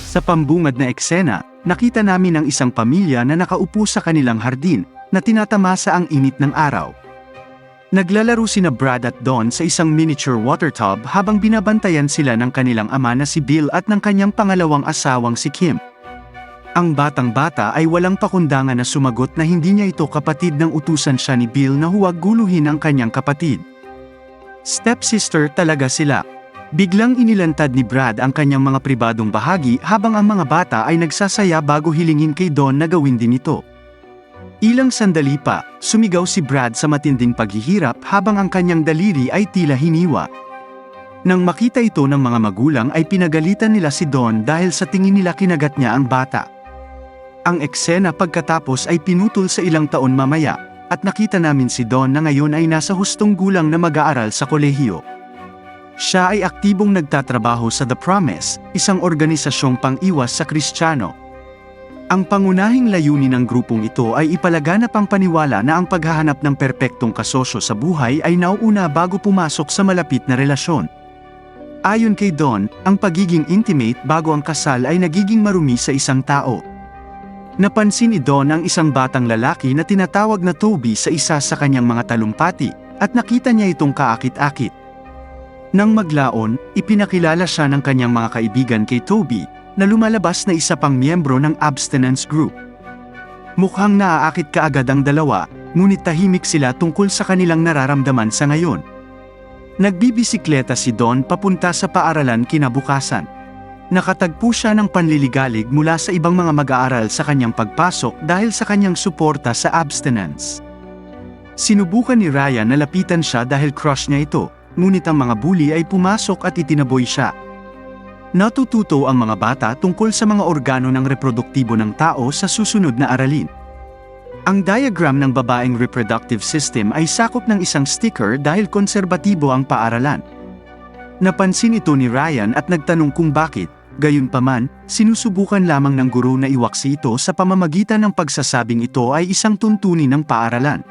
Sa pambungad na eksena, nakita namin ang isang pamilya na nakaupo sa kanilang hardin, na tinatamasa ang init ng araw. Naglalaro sina Brad at Dawn sa isang miniature water tub habang binabantayan sila ng kanilang ama na si Bill at ng kanyang pangalawang asawang si Kim. Ang batang-bata ay walang pakundangan na sumagot na hindi niya ito kapatid nang utusan siya ni Bill na huwag guluhin ang kanyang kapatid. Stepsister talaga sila. Biglang inilantad ni Brad ang kanyang mga pribadong bahagi habang ang mga bata ay nagsasaya bago hilingin kay Dawn na gawin din ito. Ilang sandali pa, sumigaw si Brad sa matinding paghihirap habang ang kanyang daliri ay tila hiniwa. Nang makita ito ng mga magulang ay pinagalitan nila si Dawn dahil sa tingin nila kinagat niya ang bata. Ang eksena pagkatapos ay pinutol sa ilang taon mamaya, at nakita namin si Dawn na ngayon ay nasa hustong gulang na mag-aaral sa kolehiyo. Siya ay aktibong nagtatrabaho sa The Promise, isang organisasyong pang-iwas sa Kristiyano. Ang pangunahing layunin ng grupong ito ay ipalaganap ang paniwala na ang paghahanap ng perpektong kasosyo sa buhay ay nauuna bago pumasok sa malapit na relasyon. Ayon kay Dawn, ang pagiging intimate bago ang kasal ay nagiging marumi sa isang tao. Napansin ni Dawn ang isang batang lalaki na tinatawag na Toby sa isa sa kanyang mga talumpati, at nakita niya itong kaakit-akit. Nang maglaon, ipinakilala siya ng kanyang mga kaibigan kay Toby, na lumalabas na isa pang miyembro ng abstinence group. Mukhang naaakit kaagad ang dalawa, ngunit tahimik sila tungkol sa kanilang nararamdaman sa ngayon. Nagbibisikleta si Dawn papunta sa paaralan kinabukasan. Nakatagpo siya ng panliligalig mula sa ibang mga mag-aaral sa kanyang pagpasok dahil sa kanyang suporta sa abstinence. Sinubukan ni Ryan na lapitan siya dahil crush niya ito, ngunit ang mga bully ay pumasok at itinaboy siya. Natututo ang mga bata tungkol sa mga organo ng reproduktibo ng tao sa susunod na aralin. Ang diagram ng babaeng reproductive system ay sakop ng isang sticker dahil konserbatibo ang paaralan. Napansin ito ni Ryan at nagtanong kung bakit, gayunpaman, sinusubukan lamang ng guro na iwaksi ito sa pamamagitan ng pagsasabing ito ay isang tuntunin ng paaralan.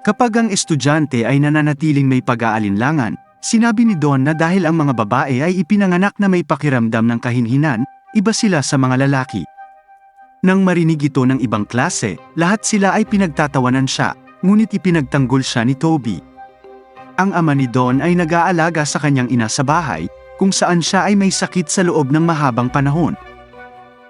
Kapag ang estudyante ay nananatiling may pag-aalinlangan, sinabi ni Dawn na dahil ang mga babae ay ipinanganak na may pakiramdam ng kahinhinan, iba sila sa mga lalaki. Nang marinig ito ng ibang klase, lahat sila ay pinagtatawanan siya, ngunit ipinagtanggol siya ni Toby. Ang ama ni Dawn ay nag-aalaga sa kanyang ina sa bahay, kung saan siya ay may sakit sa loob ng mahabang panahon.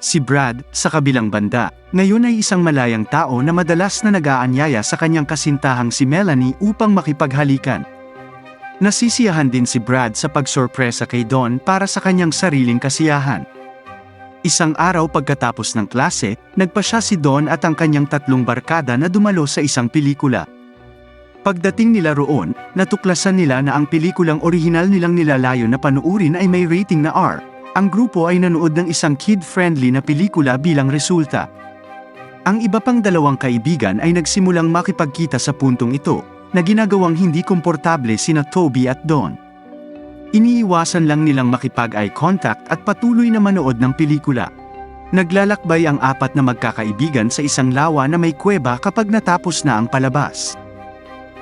Si Brad, sa kabilang banda, ngayon ay isang malayang tao na madalas na nag-aanyaya sa kanyang kasintahang si Melanie upang makipaghalikan. Nasisiyahan din si Brad sa pagsorpresa kay Dawn para sa kanyang sariling kasiyahan. Isang araw pagkatapos ng klase, nagpa siya si Dawn at ang kanyang tatlong barkada na dumalo sa isang pelikula. Pagdating nila roon, natuklasan nila na ang pelikulang orihinal nilang nilalayo na panuurin ay may rating na R. Ang grupo ay nanood ng isang kid-friendly na pelikula bilang resulta. Ang iba pang dalawang kaibigan ay nagsimulang makipagkita sa puntong ito, na ginagawang hindi komportable sina Toby at Dawn. Iniiwasan lang nilang makipag-eye contact at patuloy na manood ng pelikula. Naglalakbay ang apat na magkakaibigan sa isang lawa na may kuweba kapag natapos na ang palabas.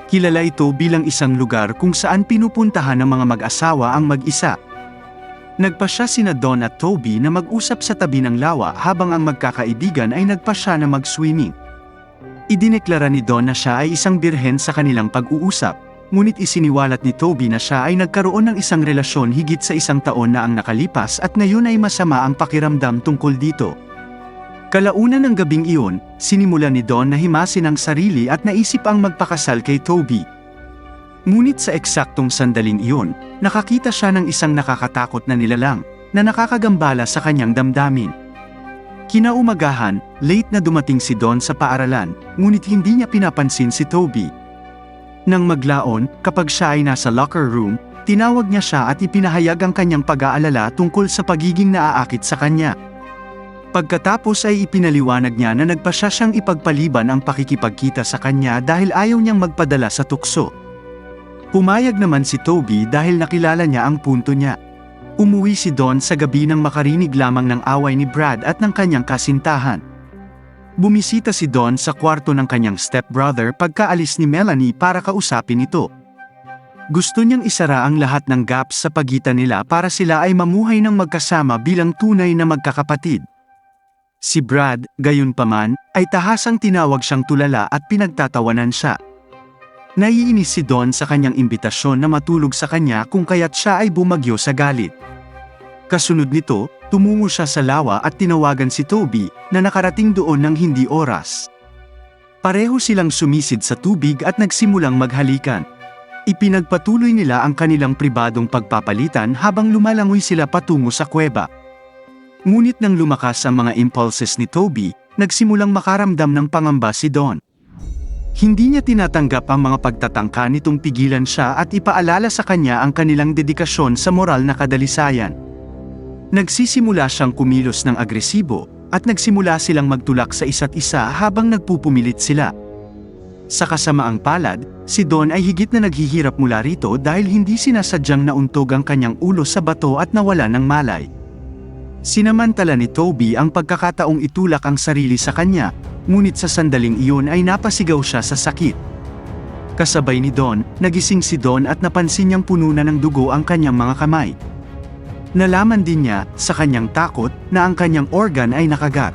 Kilala ito bilang isang lugar kung saan pinupuntahan ng mga mag-asawa ang mag-isa. Nagpasya sina Dawn at Toby na mag-usap sa tabi ng lawa habang ang magkakaibigan ay nagpasya na mag-swimming. Idineklara ni Dawn na siya ay isang birhen sa kanilang pag-uusap, ngunit isiniwalat ni Toby na siya ay nagkaroon ng isang relasyon higit sa isang taon na ang nakalipas at ngayon ay masama ang pakiramdam tungkol dito. Kalaunan ng gabing iyon, sinimula ni Dawn na himasin ang sarili at naisip ang magpakasal kay Toby. Ngunit sa eksaktong sandaling iyon, nakakita siya ng isang nakakatakot na nilalang, na nakakagambala sa kanyang damdamin. Kinaumagahan, late na dumating si Dawn sa paaralan, ngunit hindi niya pinapansin si Toby. Nang maglaon, kapag siya ay nasa locker room, tinawag niya siya at ipinahayag ang kanyang pag-aalala tungkol sa pagiging naaakit sa kanya. Pagkatapos ay ipinaliwanag niya na nagpasya siyang ipagpaliban ang pakikipagkita sa kanya dahil ayaw niyang magpadala sa tukso. Pumayag naman si Toby dahil nakilala niya ang punto niya. Umuwi si Dawn sa gabi nang makarinig lamang ng away ni Brad at ng kanyang kasintahan. Bumisita si Dawn sa kwarto ng kanyang stepbrother pagkaalis ni Melanie para kausapin ito. Gusto niyang isara ang lahat ng gaps sa pagitan nila para sila ay mamuhay ng magkasama bilang tunay na magkakapatid. Si Brad, gayunpaman, ay tahasang tinawag siyang tulala at pinagtatawanan siya. Naiinis si Dawn sa kanyang imbitasyon na matulog sa kanya kung kaya't siya ay bumagyo sa galit. Kasunod nito, tumungo siya sa lawa at tinawagan si Toby na nakarating doon ng hindi oras. Pareho silang sumisid sa tubig at nagsimulang maghalikan. Ipinagpatuloy nila ang kanilang pribadong pagpapalitan habang lumalangoy sila patungo sa kuweba. Ngunit nang lumakas ang mga impulses ni Toby, nagsimulang makaramdam ng pangamba si Dawn. Hindi niya tinatanggap ang mga pagtatangka nitong pigilan siya at ipaalala sa kanya ang kanilang dedikasyon sa moral na kadalisayan. Nagsisimula siyang kumilos ng agresibo, at nagsimula silang magtulak sa isa't isa habang nagpupumilit sila. Sa kasamaang palad, si Dawn ay higit na naghihirap mula rito dahil hindi sinasadyang nauntog ang kanyang ulo sa bato at nawala ng malay. Sinamantala ni Toby ang pagkakataong itulak ang sarili sa kanya, ngunit sa sandaling iyon ay napasigaw siya sa sakit. Kasabay ni Dawn, nagising si Dawn at napansin niyang puno na ng dugo ang kanyang mga kamay. Nalaman din niya, sa kanyang takot, na ang kanyang organ ay nakagat.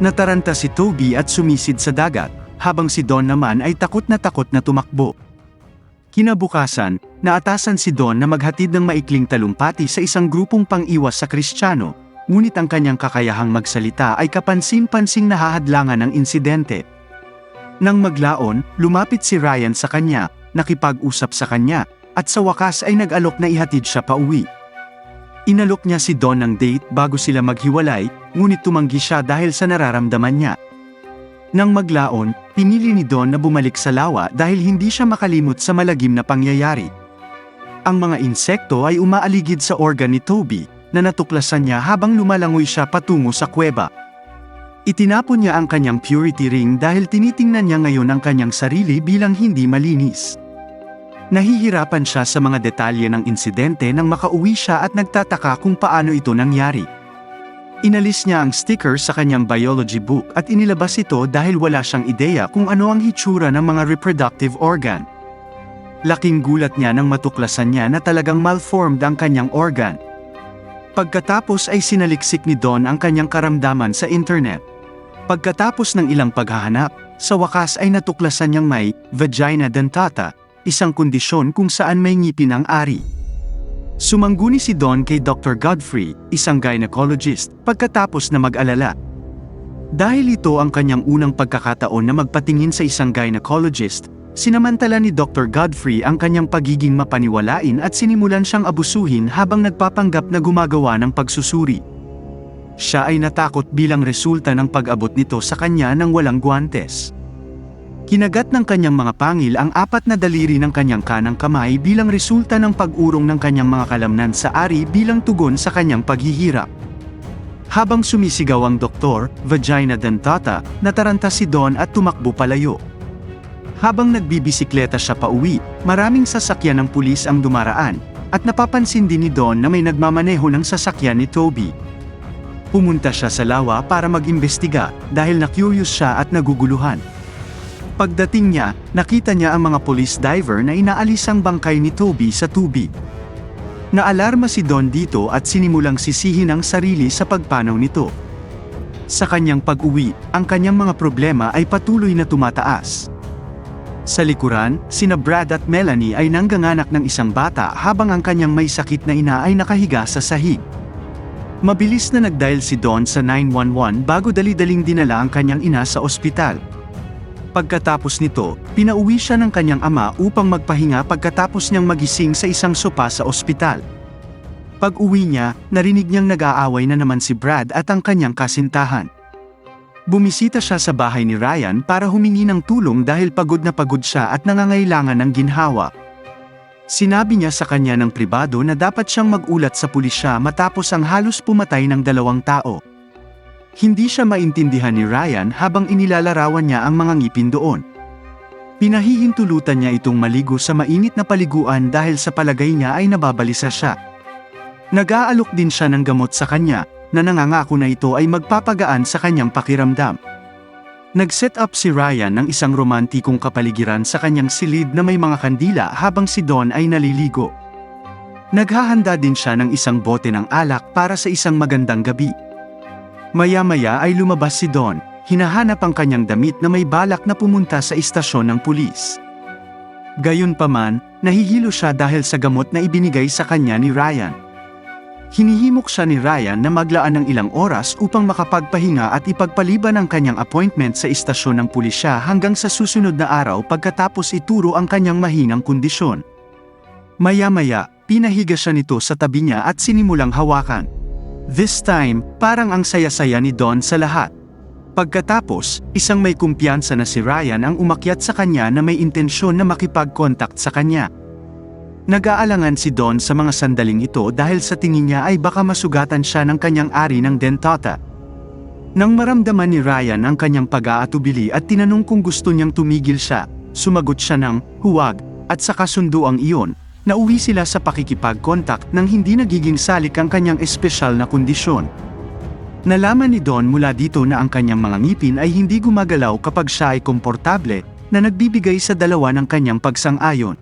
Nataranta si Toby at sumisid sa dagat, habang si Dawn naman ay takot na tumakbo. Kinabukasan, naatasan si Dawn na maghatid ng maikling talumpati sa isang grupong pang-iwas sa Kristiyano, ngunit ang kanyang kakayahang magsalita ay kapansin-pansing nahahadlangan ng insidente. Nang maglaon, lumapit si Ryan sa kanya, nakipag-usap sa kanya, at sa wakas ay nag-alok na ihatid siya pauwi. Inalok niya si Dawn ng date bago sila maghiwalay, ngunit tumanggi siya dahil sa nararamdaman niya. Nang maglaon, pinili ni Dawn na bumalik sa lawa dahil hindi siya makalimot sa malagim na pangyayari. Ang mga insekto ay umaaligid sa organ ni Toby, na natuklasan niya habang lumalangoy siya patungo sa kuweba. Itinapon niya ang kanyang purity ring dahil tinitingnan niya ngayon ang kanyang sarili bilang hindi malinis. Nahihirapan siya sa mga detalye ng insidente nang makauwi siya at nagtataka kung paano ito nangyari. Inalis niya ang sticker sa kanyang biology book at inilabas ito dahil wala siyang ideya kung ano ang hitsura ng mga reproductive organ. Laking gulat niya nang matuklasan niya na talagang malformed ang kanyang organ. Pagkatapos ay sinaliksik ni Dawn ang kanyang karamdaman sa internet. Pagkatapos ng ilang paghahanap, sa wakas ay natuklasan niyang may vagina dentata, isang kondisyon kung saan may ngipin ang ari. Sumangguni si Dawn kay Dr. Godfrey, isang gynecologist, pagkatapos na mag-alala. Dahil ito ang kanyang unang pagkakataon na magpatingin sa isang gynecologist, sinamantala ni Dr. Godfrey ang kanyang pagiging mapaniwalain at sinimulan siyang abusuhin habang nagpapanggap na gumagawa ng pagsusuri. Siya ay natakot bilang resulta ng pag-abot nito sa kanya ng walang guwantes. Kinagat ng kanyang mga pangil ang 4 na daliri ng kanyang kanang kamay bilang resulta ng pag-urong ng kanyang mga kalamnan sa ari bilang tugon sa kanyang paghihirap. Habang sumisigaw ang doktor, vagina dentata, nataranta si Dawn at tumakbo palayo. Habang nagbibisikleta siya pauwi, maraming sasakyan ng pulis ang dumaraan, at napapansin din ni Dawn na may nagmamaneho ng sasakyan ni Toby. Pumunta siya sa lawa para mag-imbestiga dahil na-curious siya at naguguluhan. Pagdating niya, nakita niya ang mga police diver na inaalis ang bangkay ni Toby sa tubig. Naalarma si Dawn dito at sinimulang sisihin ang sarili sa pagpanaw nito. Sa kanyang pag-uwi, ang kanyang mga problema ay patuloy na tumataas. Sa likuran, sina Brad at Melanie ay nangganganak ng isang bata habang ang kanyang may sakit na ina ay nakahiga sa sahig. Mabilis na nag-dial si Dawn sa 911 bago dali-daling dinala ang kanyang ina sa ospital. Pagkatapos nito, pinauwi siya ng kanyang ama upang magpahinga pagkatapos niyang magising sa isang sopa sa ospital. Pag-uwi niya, narinig niyang nag-aaway na naman si Brad at ang kanyang kasintahan. Bumisita siya sa bahay ni Ryan para humingi ng tulong dahil pagod na pagod siya at nangangailangan ng ginhawa. Sinabi niya sa kanya ng pribado na dapat siyang mag-ulat sa pulisya matapos ang halos pumatay ng 2 tao. Hindi siya maintindihan ni Ryan habang inilalarawan niya ang mga ngipin doon. Pinahihintulutan niya itong maligo sa mainit na paliguan dahil sa palagay niya ay nababalisa siya. Nag-aalok din siya ng gamot sa kanya, na nangangako na ito ay magpapagaan sa kanyang pakiramdam. Nag-set up si Ryan ng isang romantikong kapaligiran sa kanyang silid na may mga kandila habang si Dawn ay naliligo. Naghahanda din siya ng isang bote ng alak para sa isang magandang gabi. Maya-maya ay lumabas si Dawn, hinahanap ang kanyang damit na may balak na pumunta sa istasyon ng pulis. Gayunpaman, nahihilo siya dahil sa gamot na ibinigay sa kanya ni Ryan. Hinihimok siya ni Ryan na maglaan ng ilang oras upang makapagpahinga at ipagpaliban ang kanyang appointment sa istasyon ng pulisya hanggang sa susunod na araw pagkatapos ituro ang kanyang mahinang kondisyon. Maya-maya, pinahiga siya nito sa tabi niya at sinimulang hawakan. This time, parang ang saya-saya ni Dawn sa lahat. Pagkatapos, isang may kumpiyansa na si Ryan ang umakyat sa kanya na may intensyon na makipag-contact sa kanya. Nag-aalangan si Dawn sa mga sandaling ito dahil sa tingin niya ay baka masugatan siya ng kanyang ari ng dentata. Nang maramdaman ni Ryan ang kanyang pag-aatubili at tinanong kung gusto niyang tumigil siya, sumagot siya ng huwag at sa kasunduang iyon, nauwi sila sa pakikipag-contact nang hindi nagiging salik ang kanyang espesyal na kondisyon. Nalaman ni Dawn mula dito na ang kanyang mga ngipin ay hindi gumagalaw kapag siya ay komportable na nagbibigay sa dalawa ng kanyang pagsang-ayon.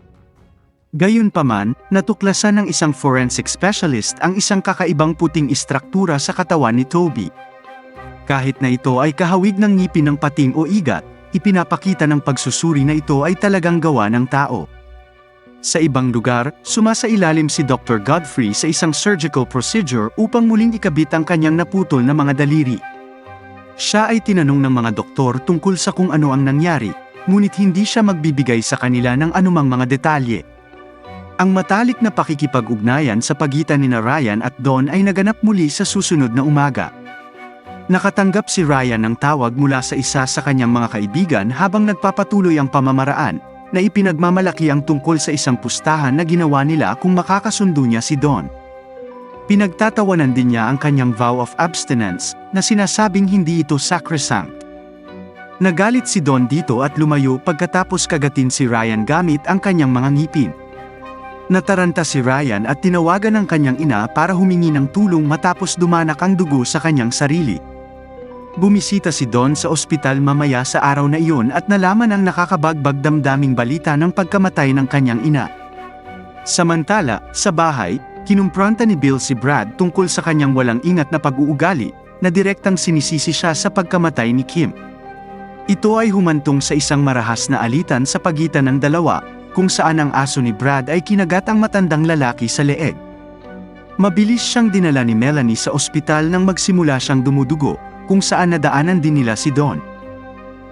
Gayunpaman, natuklasan ng isang forensic specialist ang isang kakaibang puting istruktura sa katawan ni Toby. Kahit na ito ay kahawig ng ngipin ng pating o igat, ipinapakita ng pagsusuri na ito ay talagang gawa ng tao. Sa ibang lugar, sumasailalim si Dr. Godfrey sa isang surgical procedure upang muling ikabit ang kanyang naputol na mga daliri. Siya ay tinanong ng mga doktor tungkol sa kung ano ang nangyari, ngunit hindi siya magbibigay sa kanila ng anumang mga detalye. Ang matalik na pakikipag-ugnayan sa pagitan ni Ryan at Dawn ay naganap muli sa susunod na umaga. Nakatanggap si Ryan ng tawag mula sa isa sa kanyang mga kaibigan habang nagpapatuloy ang pamamaraan, na ipinagmamalaki ang tungkol sa isang pustahan na ginawa nila kung makakasundo niya si Dawn. Pinagtatawanan din niya ang kanyang vow of abstinence, na sinasabing hindi ito sacrosanct. Nagalit si Dawn dito at lumayo pagkatapos kagatin si Ryan gamit ang kanyang mga ngipin. Nataranta si Ryan at tinawagan ng kanyang ina para humingi ng tulong matapos dumanak ang dugo sa kanyang sarili. Bumisita si Dawn sa ospital mamaya sa araw na iyon at nalaman ang nakakabagbag damdaming balita ng pagkamatay ng kanyang ina. Samantala, sa bahay, kinumpronta ni Bill si Brad tungkol sa kanyang walang ingat na pag-uugali, na direktang sinisisi siya sa pagkamatay ni Kim. Ito ay humantong sa isang marahas na alitan sa pagitan ng dalawa, kung saan ang aso ni Brad ay kinagat ang matandang lalaki sa leeg. Mabilis siyang dinala ni Melanie sa ospital nang magsimula siyang dumudugo, kung saan nadaanan din nila si Dawn.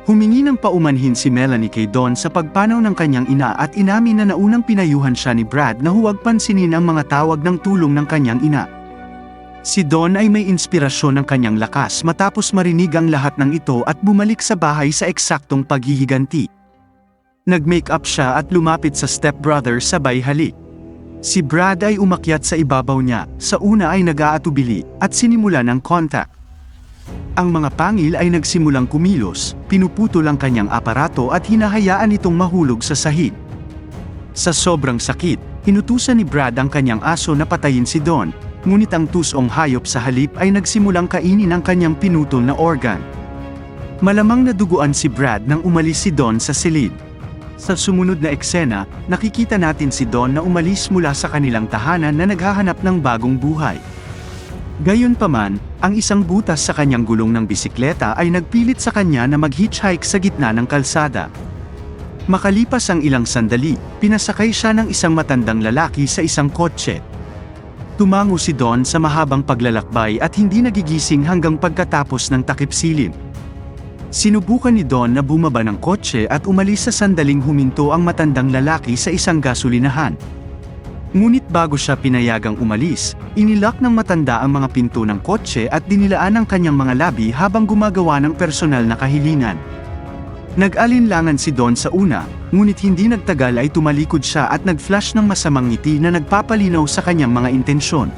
Humingi ng paumanhin si Melanie kay Dawn sa pagpanaw ng kanyang ina at inamin na naunang pinayuhan siya ni Brad na huwag pansinin ang mga tawag ng tulong ng kanyang ina. Si Dawn ay may inspirasyon ng kanyang lakas matapos marinig ang lahat ng ito at bumalik sa bahay sa eksaktong paghihiganti. Nag-make-up siya at lumapit sa stepbrother sabay halik. Si Brad ay umakyat sa ibabaw niya, sa una ay nag-aatubili, at sinimula ng contact. Ang mga pangil ay nagsimulang kumilos, pinuputol ang kanyang aparato at hinahayaan itong mahulog sa sahig. Sa sobrang sakit, inutusan ni Brad ang kanyang aso na patayin si Dawn, ngunit ang tusong hayop sa halip ay nagsimulang kainin ang kanyang pinutol na organ. Malamang naduguan si Brad nang umalis si Dawn sa silid. Sa sumunod na eksena, nakikita natin si Dawn na umalis mula sa kanilang tahanan na naghahanap ng bagong buhay. Gayunpaman, ang isang butas sa kanyang gulong ng bisikleta ay nagpilit sa kanya na mag-hitchhike sa gitna ng kalsada. Makalipas ang ilang sandali, pinasakay siya ng isang matandang lalaki sa isang kotse. Tumango si Dawn sa mahabang paglalakbay at hindi nagigising hanggang pagkatapos ng takip-silim. Sinubukan ni Dawn na bumaba ng kotse at umalis sa sandaling huminto ang matandang lalaki sa isang gasolinahan. Ngunit bago siya pinayagang umalis, inilak ng matanda ang mga pinto ng kotse at dinilaan ang kanyang mga labi habang gumagawa ng personal na kahilingan. Nag-alinlangan si Dawn sa una, ngunit hindi nagtagal ay tumalikod siya at nag-flash ng masamang ngiti na nagpapalinaw sa kanyang mga intensyon.